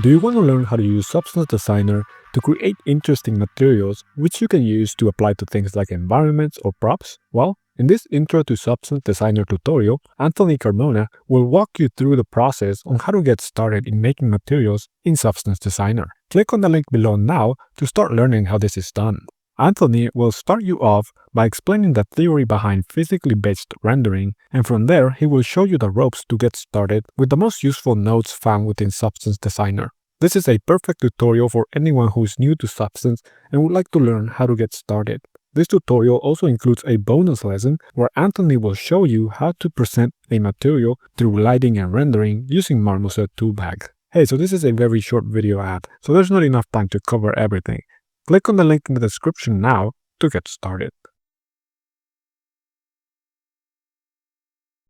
Do you want to learn how to use Substance Designer to create interesting materials which you can use to apply to things like environments or props? Well, in this Intro to Substance Designer tutorial, Anthony Carmona will walk you through the process on how to get started in making materials in Substance Designer. Click on the link below now to start learning how this is done. Anthony will start you off by explaining the theory behind physically based rendering, and from there he will show you the ropes to get started with the most useful nodes found within Substance Designer. This is a perfect tutorial for anyone who is new to Substance and would like to learn how to get started. This tutorial also includes a bonus lesson where Anthony will show you how to present a material through lighting and rendering using Marmoset Toolbag. Hey, so this is a very short video ad, so there's not enough time to cover everything. Click on the link in the description now to get started.